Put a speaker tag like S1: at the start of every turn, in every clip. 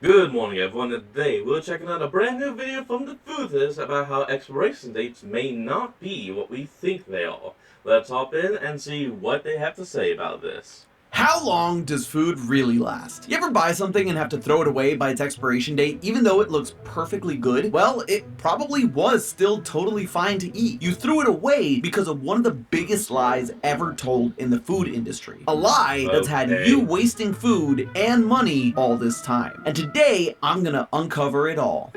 S1: Good morning everyone, and today we're checking out a brand new video from the Foodist about how expiration dates may not be what we think they are. Let's hop in and see what they have to say about this.
S2: How long does food really last? You ever buy something and have to throw it away by its expiration date even though it looks perfectly good? Well, it probably was still totally fine to eat. You threw it away because of one of the biggest lies ever told in the food industry. A lie that's had you wasting food and money all this time. And today, I'm gonna uncover it all.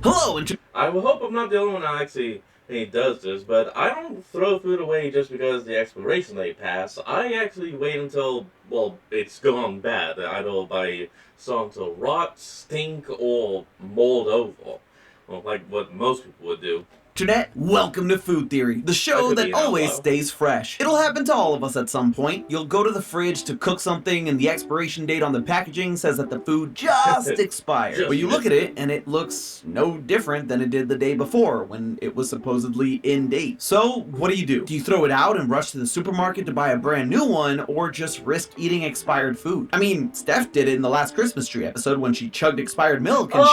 S2: Hello, and
S1: I will hope I'm not the only one that actually does this, but I don't throw food away just because the expiration date passed. I actually wait until, well, it's gone bad, either by starting to rot, stink, or mold over. Well, like what most people would do.
S2: Internet, welcome to Food Theory, the show that always stays fresh. It'll happen to all of us at some point. You'll go to the fridge to cook something and the expiration date on the packaging says that the food just expired. But you look at it and it looks no different than it did the day before when it was supposedly in date. So what do? Do you throw it out and rush to the supermarket to buy a brand new one, or just risk eating expired food? I mean, Steph did it in the last Christmas tree episode when she chugged expired milk and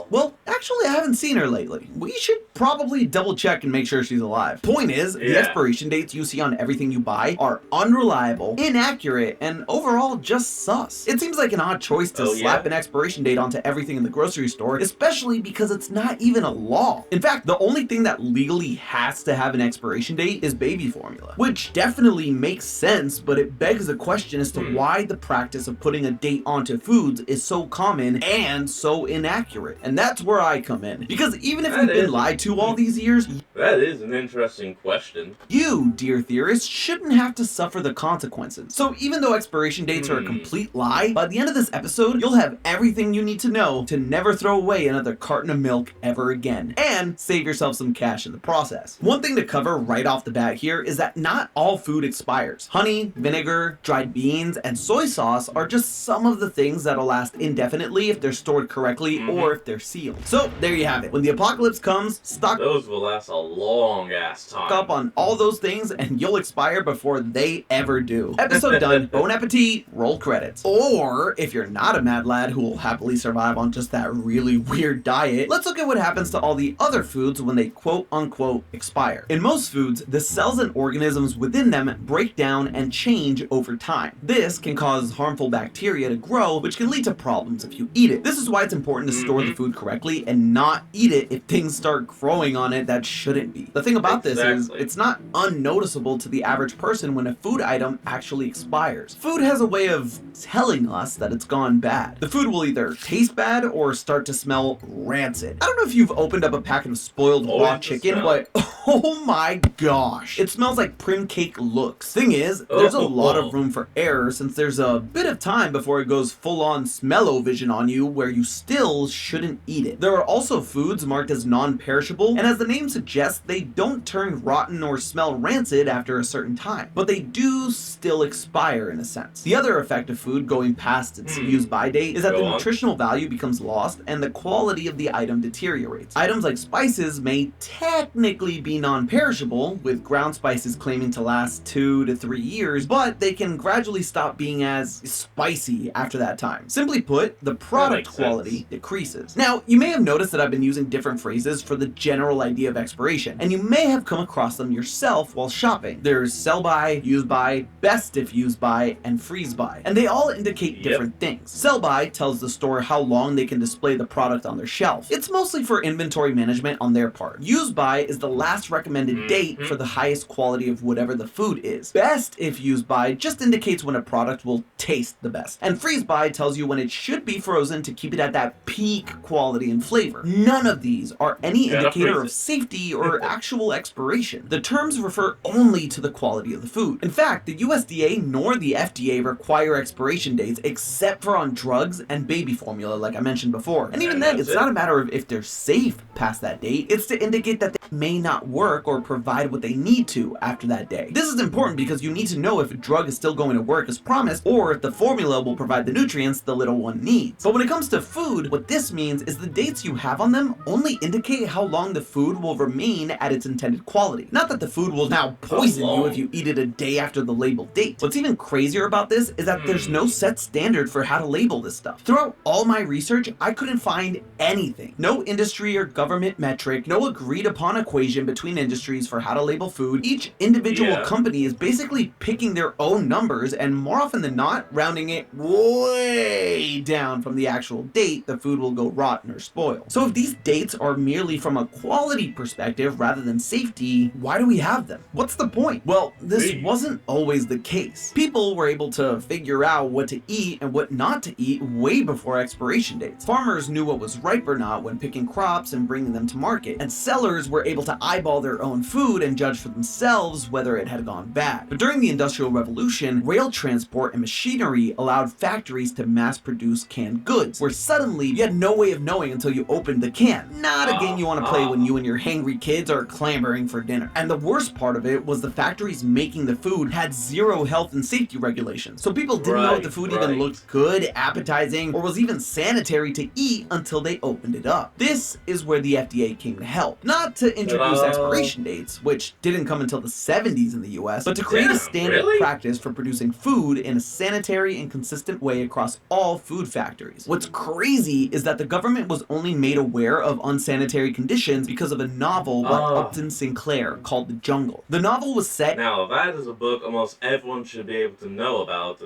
S2: well, actually I haven't seen her lately. We should probably double check and make sure she's alive. Point is, the expiration dates you see on everything you buy are unreliable, inaccurate, and overall just sus. It seems like an odd choice to slap an expiration date onto everything in the grocery store, especially because it's not even a law. In fact, the only thing that legally has to have an expiration date is baby formula, which definitely makes sense, but it begs the question as to why the practice of putting a date onto foods is so common and so inaccurate. And that's where I come in, because even if you've been lied to all these years,
S1: that is an interesting question.
S2: You, dear theorist, shouldn't have to suffer the consequences. So even though expiration dates are a complete lie, by the end of this episode, you'll have everything you need to know to never throw away another carton of milk ever again, and save yourself some cash in the process. One thing to cover right off the bat here is that not all food expires. Honey, vinegar, dried beans, and soy sauce are just some of the things that'll last indefinitely if they're stored correctly or if they're sealed. So there you have it. When the apocalypse comes, stock
S1: those will last a long ass time.
S2: Up on all those things and you'll expire before they ever do. Episode done. Bon appetit. Roll credits. Or if you're not a mad lad who will happily survive on just that really weird diet, let's look at what happens to all the other foods when they quote unquote expire. In most foods, the cells and organisms within them break down and change over time. This can cause harmful bacteria to grow, which can lead to problems if you eat it. This is why it's important to store the food correctly and not eat it if things start growing on it that shouldn't be. The thing about this is, it's not unnoticeable to the average person when a food item actually expires. Food has a way of telling us that it's gone bad. The food will either taste bad or start to smell rancid. I don't know if you've opened up a packet of spoiled raw chicken, but oh my gosh, it smells like prim cake looks. Thing is, there's a lot of room for error since there's a bit of time before it goes full-on smell-o-vision on you where you still shouldn't eat it. There are also foods marked as non-perishable, and as the name suggests, they don't turn rotten or smell rancid after a certain time, but they do still expire in a sense. The other effect of food going past its use-by date is that the nutritional value becomes lost and the quality of the item deteriorates. Items like spices may technically be non-perishable, with ground spices claiming to last 2 to 3 years, but they can gradually stop being as spicy after that time. Simply put, the product quality decreases. Now, you may have noticed that I've been using different phrases for the general idea of expiration, and you may have come across them yourself while shopping. There's sell by, use by, best if used by, and freeze by, and they all indicate different things. Sell by tells the store how long they can display the product on their shelf. It's mostly for inventory management on their part. Use by is the last recommended date for the highest quality of whatever the food is. Best if used by just indicates when a product will taste the best. And freeze by tells you when it should be frozen to keep it at that peak quality and flavor. None of these are any indicator of safety or actual expiration. The terms refer only to the quality of the food. In fact, the USDA nor the FDA require expiration dates except for on drugs and baby formula, like I mentioned before. And even then, it's not a matter of if they're safe past that date, it's to indicate that they may not work or provide what they need to after that day. This is important because you need to know if a drug is still going to work as promised or if the formula will provide the nutrients the little one needs. But when it comes to food, what this means is the dates you have on them only indicate how long the food will remain remain at its intended quality. Not that the food will now poison you if you eat it a day after the label date. What's even crazier about this is that there's no set standard for how to label this stuff. Throughout all my research, I couldn't find anything. No industry or government metric, no agreed upon equation between industries for how to label food. Each individual company is basically picking their own numbers and more often than not, rounding it way down from the actual date the food will go rotten or spoil. So if these dates are merely from a quality perspective rather than safety, why do we have them? What's the point? Well, this wasn't always the case. People were able to figure out what to eat and what not to eat way before expiration dates. Farmers knew what was ripe or not when picking crops and bringing them to market, and sellers were able to eyeball their own food and judge for themselves whether it had gone bad. But during the Industrial Revolution, rail transport and machinery allowed factories to mass produce canned goods, where suddenly you had no way of knowing until you opened the can. Not a game you want to play when you and your hangry kids are clamoring for dinner. And the worst part of it was the factories making the food had zero health and safety regulations. So people didn't know if the food even looked good, appetizing, or was even sanitary to eat until they opened it up. This is where the FDA came to help. Not to introduce expiration dates, which didn't come until the 70s in the US, but to create a standard practice for producing food in a sanitary and consistent way across all food factories. What's crazy is that the government was only made aware of unsanitary conditions because of a novel by Upton Sinclair called The Jungle. The novel was set...
S1: Now, that is a book almost everyone should be able to know about,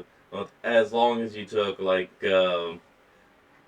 S1: as long as you took, like,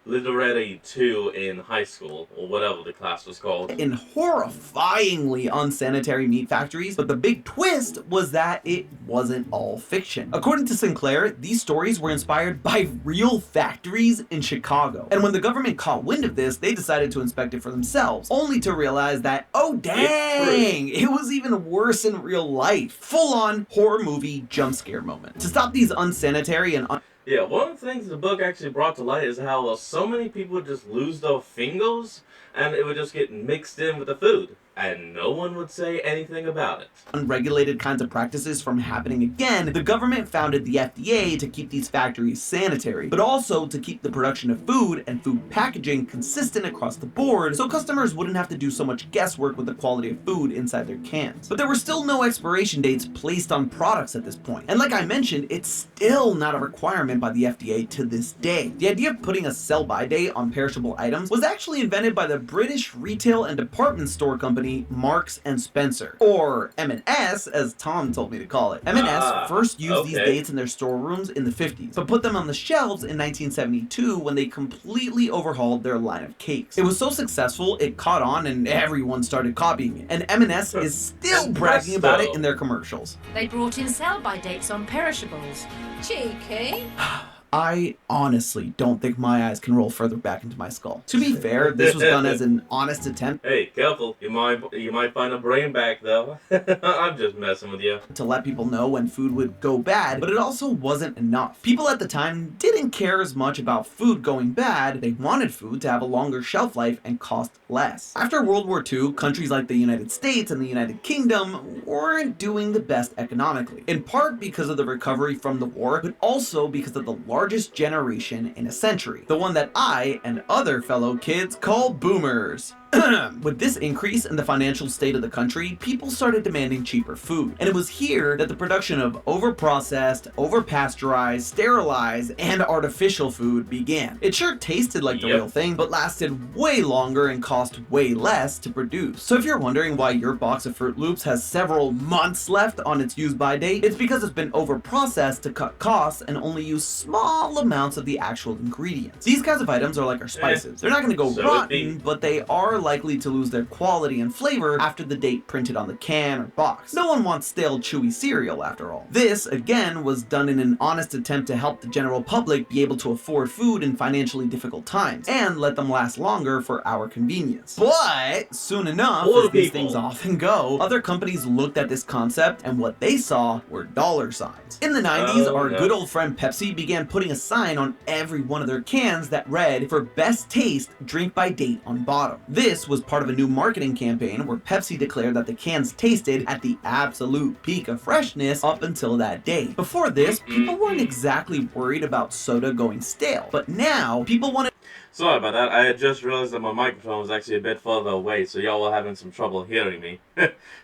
S1: Literary 2 in high school, or whatever the class was called.
S2: In horrifyingly unsanitary meat factories, but the big twist was that it wasn't all fiction. According to Sinclair, these stories were inspired by real factories in Chicago. And when the government caught wind of this, they decided to inspect it for themselves, only to realize that, oh dang, it was even worse in real life. Full-on horror movie jump scare moment. To stop these unsanitary and
S1: yeah, one of the things the book actually brought to light is how so many people would just lose their fingers and it would just get mixed in with the food. And no one would say anything about it.
S2: Unregulated kinds of practices from happening again, the government founded the FDA to keep these factories sanitary, but also to keep the production of food and food packaging consistent across the board so customers wouldn't have to do so much guesswork with the quality of food inside their cans. But there were still no expiration dates placed on products at this point. And like I mentioned, it's still not a requirement by the FDA to this day. The idea of putting a sell-by date on perishable items was actually invented by the British retail and department store company Marks and Spencer, or M&S as Tom told me to call it. M&S first used these dates in their storerooms in the 50s, but put them on the shelves in 1972 when they completely overhauled their line of cakes. It was so successful, it caught on and everyone started copying it, and M&S is still bragging about it in their commercials.
S3: They brought in sell-by dates on perishables. Cheeky.
S2: I honestly don't think my eyes can roll further back into my skull. To be fair, this was done as an honest attempt.
S1: Hey, careful. You might find a brain back though. I'm just messing with you.
S2: To let people know when food would go bad, but it also wasn't enough. People at the time didn't care as much about food going bad. They wanted food to have a longer shelf life and cost less. After World War II, countries like the United States and the United Kingdom weren't doing the best economically, in part because of the recovery from the war, but also because of the largest generation in a century, the one that I and other fellow kids call boomers. With this increase in the financial state of the country, people started demanding cheaper food. And it was here that the production of over-processed, over-pasteurized, sterilized, and artificial food began. It sure tasted like the real thing, but lasted way longer and cost way less to produce. So if you're wondering why your box of Fruit Loops has several months left on its use-by date, it's because it's been over-processed to cut costs and only use small amounts of the actual ingredients. These kinds of items are like our spices. They're not going to go rotten, but they are likely to lose their quality and flavor after the date printed on the can or box. No one wants stale, chewy cereal after all. This, again, was done in an honest attempt to help the general public be able to afford food in financially difficult times and let them last longer for our convenience. But soon enough, as these things often go, other companies looked at this concept and what they saw were dollar signs. In the 90s, our good old friend Pepsi began putting a sign on every one of their cans that read, "For best taste, drink by date on bottom." This was part of a new marketing campaign where Pepsi declared that the cans tasted at the absolute peak of freshness up until that day. Before this, people weren't exactly worried about soda going stale, but now people wanted...
S1: Sorry about that. I had just realized that my microphone was actually a bit further away, so y'all were having some trouble hearing me.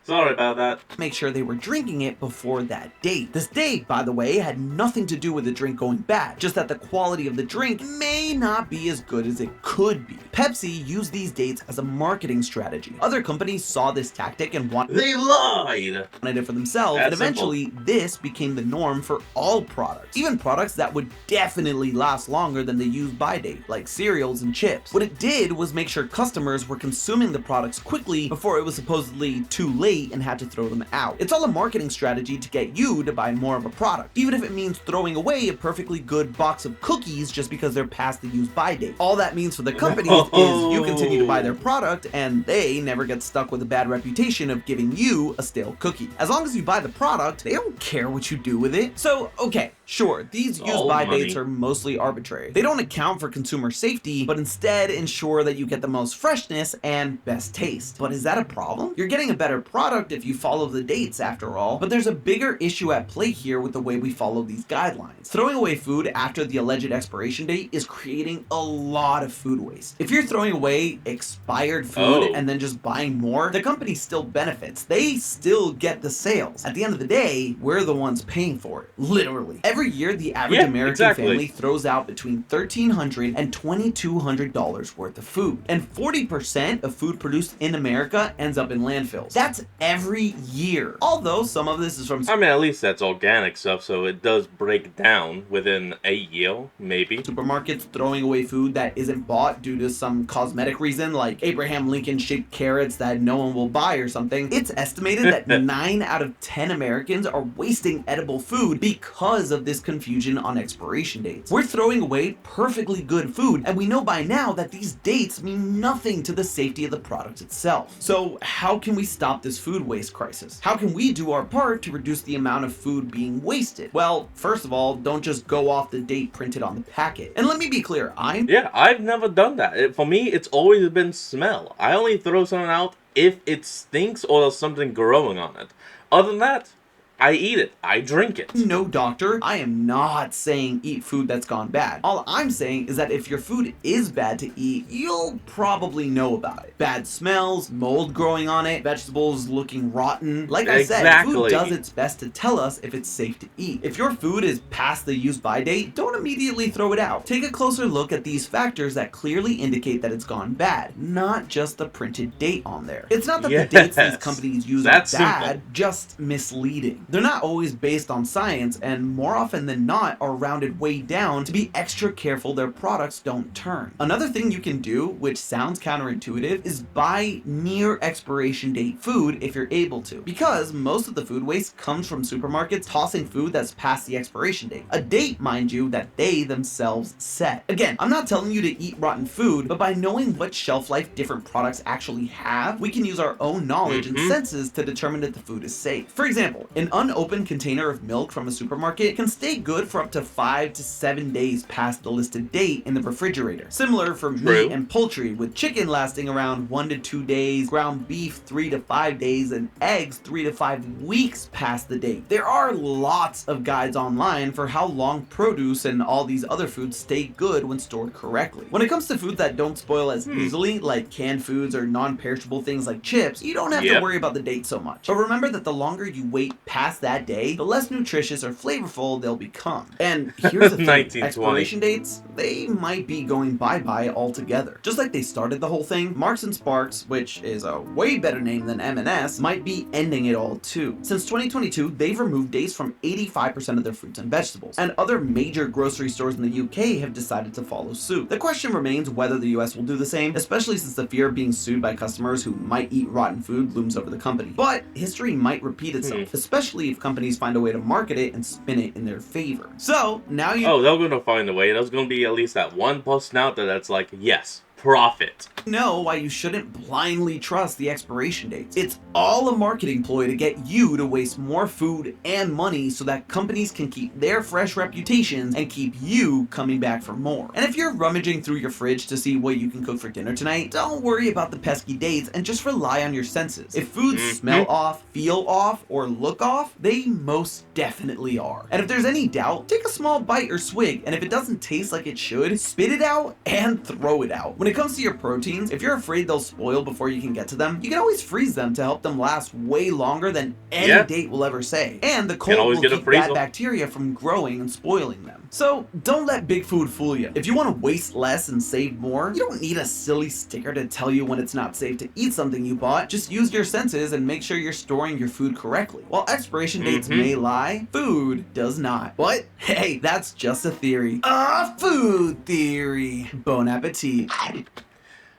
S1: Sorry about that.
S2: Make sure they were drinking it before that date. This date, by the way, had nothing to do with the drink going bad, just that the quality of the drink may not be as good as it could be. Pepsi used these dates as a marketing strategy. Other companies saw this tactic and
S1: They lied!
S2: wanted it for themselves,
S1: That's
S2: and eventually this became the norm for all products, even products that would definitely last longer than the use by date, like cereals and chips. What it did was make sure customers were consuming the products quickly before it was supposedly too late and had to throw them out. It's all a marketing strategy to get you to buy more of a product, even if it means throwing away a perfectly good box of cookies just because they're past the use by date. All that means for the companies is you continue to buy their product and they never get stuck with a bad reputation of giving you a stale cookie. As long as you buy the product, they don't care what you do with it. So, okay, sure, these use by dates are mostly arbitrary. They don't account for consumer safety, but instead ensure that you get the most freshness and best taste. But is that a problem? You're getting a better product if you follow the dates after all, but there's a bigger issue at play here with the way we follow these guidelines. Throwing away food after the alleged expiration date is creating a lot of food waste. If you're throwing away expired food and then just buying more, the company still benefits. They still get the sales. At the end of the day, we're the ones paying for it, literally. Every year, the average American family throws out between $1,300 and $2,200 worth of food. And 40% of food produced in America ends up in landfills. That's every year. Although some of this is from
S1: I mean, at least that's organic stuff, so it does break down within a year, maybe.
S2: supermarkets throwing away food that isn't bought due to some cosmetic reason, like Abraham Lincoln shaped carrots that no one will buy or something. It's estimated that 9 out of 10 Americans are wasting edible food because of this confusion on expiration dates. We're throwing away perfectly good food, and we know by now that these dates mean nothing to the safety of the product itself. So how can we stop this food waste crisis? How can we do our part to reduce the amount of food being wasted? Well, first of all, don't just go off the date printed on the packet. And let me be clear,
S1: Yeah, I've never done that. For me, it's always been smell. I only throw something out if it stinks or there's something growing on it. Other than that, I eat it. I drink it.
S2: No, doctor, I am not saying eat food that's gone bad. All I'm saying is that if your food is bad to eat, you'll probably know about it. Bad smells, mold growing on it, vegetables looking rotten. Like I said, food does its best to tell us if it's safe to eat. If your food is past the use by date, don't immediately throw it out. Take a closer look at these factors that clearly indicate that it's gone bad, not just the printed date on there. It's not that the dates these companies use are bad, just misleading. They're not always based on science, and more often than not are rounded way down to be extra careful their products don't turn. Another thing you can do, which sounds counterintuitive, is buy near expiration date food if you're able to, because most of the food waste comes from supermarkets tossing food that's past the expiration date. A date, mind you, that they themselves set. Again, I'm not telling you to eat rotten food, but by knowing what shelf life different products actually have, we can use our own knowledge and senses to determine if the food is safe. For example, an unopened container of milk from a supermarket can stay good for up to 5 to 7 days past the listed date in the refrigerator. Similar for meat and poultry, with chicken lasting around 1 to 2 days, ground beef 3 to 5 days, and eggs 3 to 5 weeks past the date. There are lots of guides online for how long produce and all these other foods stay good when stored correctly. When it comes to foods that don't spoil as easily, like canned foods or non-perishable things like chips, you don't have to worry about the date so much. But remember that the longer you wait past that day, the less nutritious or flavorful they'll become. And here's the thing, expiration dates, they might be going bye-bye altogether. Just like they started the whole thing, Marks and Sparks, which is a way better name than M&S, might be ending it all too. Since 2022, they've removed dates from 85% of their fruits and vegetables, and other major grocery stores in the UK have decided to follow suit. The question remains whether the US will do the same, especially since the fear of being sued by customers who might eat rotten food looms over the company. But history might repeat itself, especially if companies find a way to market it and spin it in their favor. So now you
S1: they're gonna find a way. There's gonna be at least that one person out there that's like, yes, profit.
S2: Know why you shouldn't blindly trust the expiration dates. It's all a marketing ploy to get you to waste more food and money so that companies can keep their fresh reputations and keep you coming back for more. And if you're rummaging through your fridge to see what you can cook for dinner tonight, don't worry about the pesky dates and just rely on your senses. If foods smell off, feel off, or look off, they most definitely are. And if there's any doubt, take a small bite or swig, and if it doesn't taste like it should, spit it out and throw it out. When it comes to your proteins, if you're afraid they'll spoil before you can get to them, you can always freeze them to help them last way longer than any date will ever say. And the cold will keep bad bacteria from growing and spoiling them. So don't let big food fool you. If you want to waste less and save more, you don't need a silly sticker to tell you when it's not safe to eat something you bought. Just use your senses and make sure you're storing your food correctly. While expiration dates may lie, food does not. But hey, that's just a theory. A food theory. Bon appetit.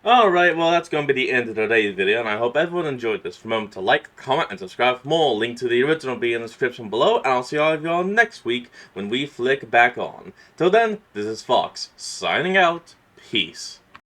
S1: Alright, well that's going to be the end of today's video, and I hope everyone enjoyed this. Remember to like, comment, and subscribe for more. Link to the original will be in the description below, and I'll see all of y'all next week when we flick back on. Till then, this is Fox, signing out. Peace.